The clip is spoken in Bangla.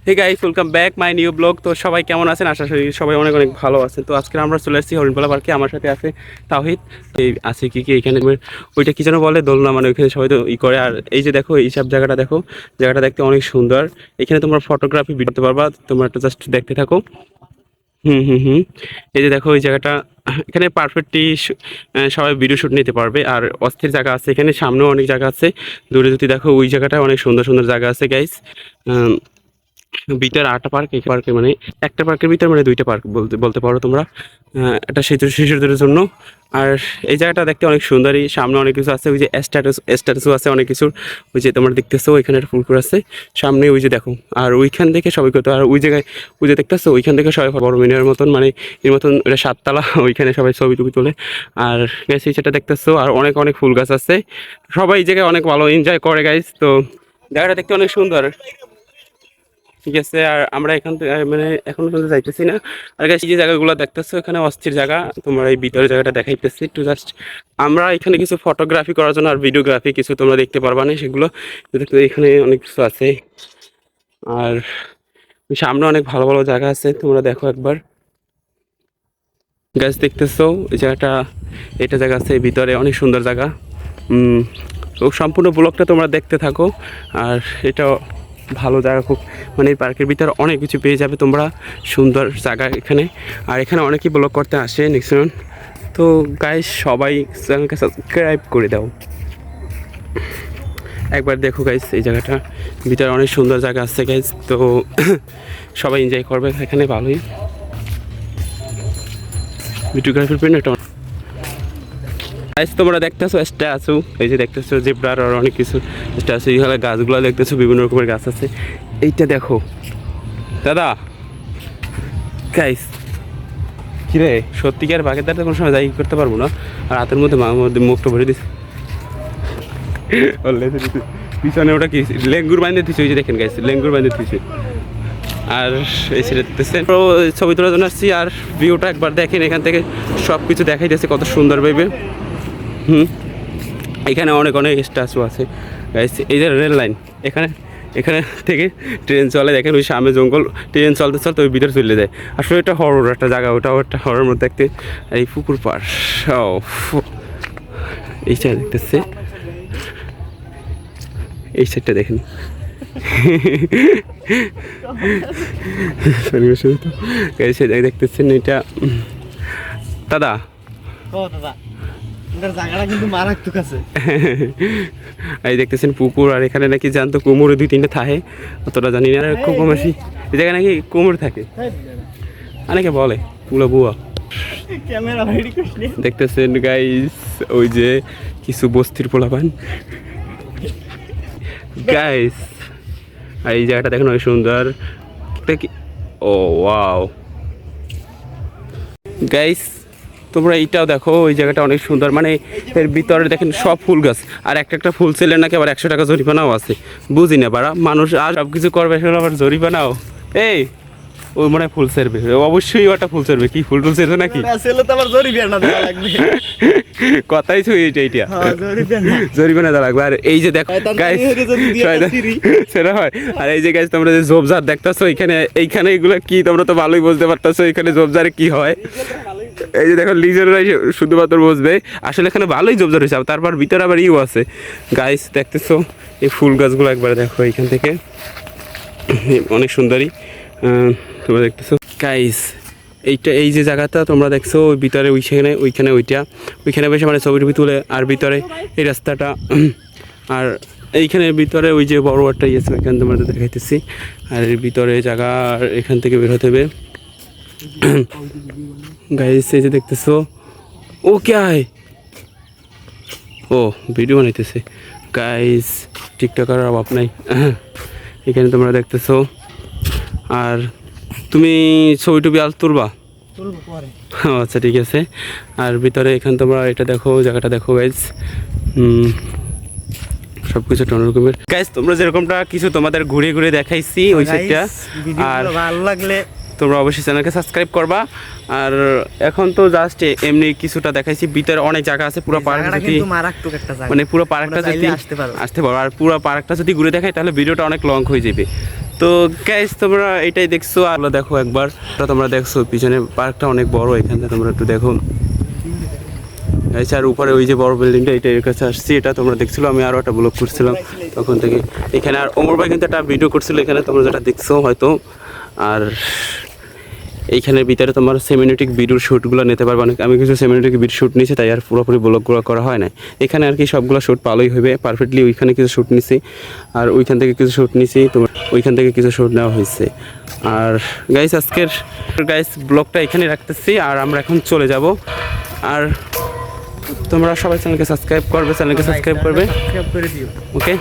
Hey guys, welcome back my new blog. তো সবাই কেমন আছেন? আশা করি সবাই অনেক অনেক ভালো আছেন। তো আজকে আমরা চলে এসেছি হরিণপালা পার্কে। আমার সাথে আছে তাওহিদ। এই আছে কি এখানে ওইটা কি যেন বলে, দোলনা, মানে ওইখানে সবাই তো করে। আর এই যে দেখো, এইসব জায়গাটা দেখো, জায়গাটা দেখতে অনেক সুন্দর। এখানে তোমরা ফটোগ্রাফি ভিডিও করতে পারবা, তোমরা একটু জাস্ট দেখতে থাকো। হুম হুম হুম এই যে দেখো, ওই জায়গাটা এখানে পারফেক্টলি সবাই ভিডিও শুট নিতে পারবে। আর অস্থির জায়গা আছে এখানে, সামনেও অনেক জায়গা আছে। দূরে যদি দেখো, ওই জায়গাটায় অনেক সুন্দর সুন্দর জায়গা আছে গাইস। ভিতরে 8টা পার্ক, এই পার্কে মানে একটা পার্কের ভিতরে মানে 2টা পার্ক বলতে বলতে পারো তোমরা। একটা শিশুদের জন্য। আর এই জায়গাটা দেখতে অনেক সুন্দরই, সামনে অনেক কিছু আছে। ওই যে স্ট্যাটাসও আছে অনেক কিছুর। ওই যে তোমরা দেখতেছো ওইখানে একটা ফুলকুর আছে সামনে, ওই যে দেখো। আর ওইখান থেকে সবাই করতো। আর ওই জায়গায় ওই যে দেখতেছো, ওইখান থেকে সবাই বড় মিনারের মতন, মানে এর মতন ওটা 7 তলা, ওইখানে সবাই ছবি টবি তোলে। আর গাইস সেটা দেখতেছো, আর অনেক অনেক ফুল গাছ আছে। সবাই এই জায়গায় অনেক ভালো এনজয় করে গাইস। তো জায়গাটা দেখতে অনেক সুন্দর, ঠিক আছে। আর আমরা এখান থেকে মানে এখন পর্যন্ত যাইতেছি না। আর গাইস, এই যে জায়গাগুলো দেখতেছো, এখানে অস্থির জায়গা। তোমরা এই ভিতরের জায়গাটা দেখাইতেছি একটু জাস্ট। আমরা এখানে কিছু ফটোগ্রাফি করার জন্য আর ভিডিওগ্রাফি কিছু তোমরা দেখতে পারবা না, সেগুলো দেখতে এখানে অনেক কিছু আছে। আর সামনে অনেক ভালো ভালো জায়গা আছে, তোমরা দেখো একবার। গাছ দেখতেছো এই জায়গাটা, এটা জায়গা আছে ভিতরে, অনেক সুন্দর জায়গা। তো সম্পূর্ণ ব্লগটা তোমরা দেখতে থাকো। আর এটা ভালো জায়গা খুব, মানে এই পার্কের ভিতরে অনেক কিছু পেয়ে যাবে তোমরা, সুন্দর জায়গা এখানে। আর এখানে অনেকেই ব্লগ করতে আসে নেক্সট। তো গাইস, সবাই চ্যানেলকে সাবস্ক্রাইব করে দাও। একবার দেখো গাইস, এই জায়গাটা ভিতরে অনেক সুন্দর জায়গা আছে গাইস। তো সবাই এনজয় করবে এখানে ভালোই। ভিডিওগ্রাফির জন্য এটা গাইস, তোমরা দেখতেছো স্ট্যাচু, এই যে দেখতেছো জেব্রার আর অনেক কিছু স্ট্যাচু। এইখানে গাছগুলো দেখতেছো, বিভিন্ন রকমের গাছ আছে। এইটা দেখো দাদা। গাইস কিরে, সত্যিকার বাঘের দ্বারা কোনো সময় যাই করতে পারবো না। আর হাতের মধ্যে মুখটা ভরে দিচ্ছে। পিছনে ওটা কি লেঙ্গুর বাঁধে দিচ্ছে, ওই যে দেখেন গাইস, লেঙ্গুর বাঁধে দিচ্ছে। আর এই ছেড়ে দিতেছে ছবি তোলার জন্য আসছি। আর ভিউটা একবার দেখেন, এখান থেকে সব কিছু দেখাই দিচ্ছে কত সুন্দর ভেবে। এখানে অনেক অনেক স্ট্যাচু আছে গাইস। এই যে রেল লাইন, এখানে এখানে থেকে ট্রেন চলে, দেখেন ওই সামনে জঙ্গল, ট্রেন চলতে চলতে ওই ভিতরে চলে যায়। আসলে এটা হরর একটা জায়গা, ওটাও একটা হরর মধ্যে দেখতে। এই পুকুর পাড়, এই সাইড দেখতেছে, এই সাইডটা দেখেন। দেখতেছেন এটা দাদা। এই দেখতেছেন পুকুর, আর এখানে নাকি জানতো কুমোর 2-3টা থাকে, অতটা জানি না। আর খুব বেশি এই জায়গায় নাকি কুমোর থাকে, অনেকে বলে পুরো বুয়া। দেখতেছেন গাইস, ওই যে কিছু বস্তির পোলাপান গাইস। আর এই জায়গাটা দেখেন অনেক সুন্দর। ও ওয়াও গাইস, তোমরা এইটাও দেখো, ওই জায়গাটা অনেক সুন্দর। মানে এর ভিতরে দেখেন সব ফুল গাছ। আর একটা একটা ফুল সেলের নাকি আবার 100 টাকা জরিমানাও আছে। বুঝি না পারা, মানুষ আর সব কিছু করবে, সেগুলো আবার জরিমানাও। এই ওই মনে হয় ফুল সেরবে, অবশ্যই ওটা ফুল সেরবে। কি ফুল টুল সেরবে নাকি? কথাই ছুঁই এইটা, জরিমানা দেওয়া লাগবে। আর এই যে দেখো গাইস, সেটা হয়। আর এই যে গাইস, তোমরা যে ঝোপঝাড় দেখতেছো এইখানে, এইখানে এগুলো কি তোমরা তো ভালোই বুঝতে পারতেছো এখানে ঝোপঝাড়ে কি হয়। এই যে দেখো, লিজেরাই শুধুমাত্র বুঝবে। আসলে এখানে ভালোই ঝোপঝাড় হয়েছে, তারপর ভিতরে আবার ইউ আছে গাইস। দেখতেছো এই ফুল গাছগুলো একবার দেখো, এইখান থেকে অনেক সুন্দরী তোমরা দেখতেছো গাইস। এইটা এই যে জায়গাটা তোমরা দেখছো, ওই ভিতরে ওইখানে ওইখানে বেশি মানে ছবি টবি তুলে। আর ভিতরে এই রাস্তাটা, আর এইখানে ভিতরে ওই যে বড় একটা ইয়েছে, ওইখানে তোমাদের দেখাইতেছি। আর এর ভিতরে জায়গা, আর এখান থেকে বের হতে হবে গাইস। এই যে দেখতেছো, ও কে আয়, ও ভিডিও বানাইতেছে গাইস, টিকটকার অভাব নাই এখানে তোমরা দেখতেছো। আর তুমি ছবি টবি আল তুলবা? আচ্ছা ঠিক আছে। আর ভিতরে এখানে তোমরা এটা দেখো, জায়গাটা দেখো গাইস। সব কিছু অন্যরকমের গাইস। তোমরা যেরকমটা কিছু তোমাদের ঘুরে ঘুরে দেখাইছি ওই সাইডটা। আর ভালো লাগলে তোমরা অবশ্যই চ্যানেলকে সাবস্ক্রাইব করবা। আর এখন তো জাস্ট এমনি কিছুটা দেখাইছি, ভিতরে অনেক জায়গা আছে। পুরো পার্ক যদি মানে পুরো পার্কটা যদি আসতে পারো, আর পুরো পার্কটা যদি ঘুরে দেখাই তাহলে ভিডিওটা অনেক লং হয়ে যাবে। তো গাইস তোমরা এটাই দেখছো, আর দেখো একবার তোমরা দেখছো পিছনে পার্কটা অনেক বড়, এখানে তোমরা একটু দেখো গাইস। আর উপরে ওই যে বড় বিল্ডিংটা, এটা এর কাছে আসছি, এটা তোমরা দেখছিলো, আমি আরও একটা ব্লগ করছিলাম তখন থেকে এখানে। আর ওমর ভাই কিন্তু একটা ভিডিও করছিল এখানে, তোমরা যেটা দেখছো হয়তো। আর এইখানের ভিতরে তোমার সেমিনেটিক ভিডিওর শ্যুটগুলো নিতে পারবে অনেক। আমি কিছু সেমিনেটিক ভিডিও শ্যুট নিয়েছি, তাই আর পুরোপুরি ব্লগগুলো করা হয় না। এখানে আর কি সবগুলো শ্যুট ভালোই হবে পারফেক্টলি। ওইখানে কিছু শ্যুট নিছি, আর ওইখান থেকে কিছু শ্যুট নিছি, তোমার ওইখান থেকে কিছু শ্যুট নেওয়া হয়েছে। আর গাইস আজকের ব্লগটা এখানে রাখতেছি, আর আমরা এখন চলে যাব। আর তোমরা সবাই চ্যানেলকে সাবস্ক্রাইব করবে, ওকে।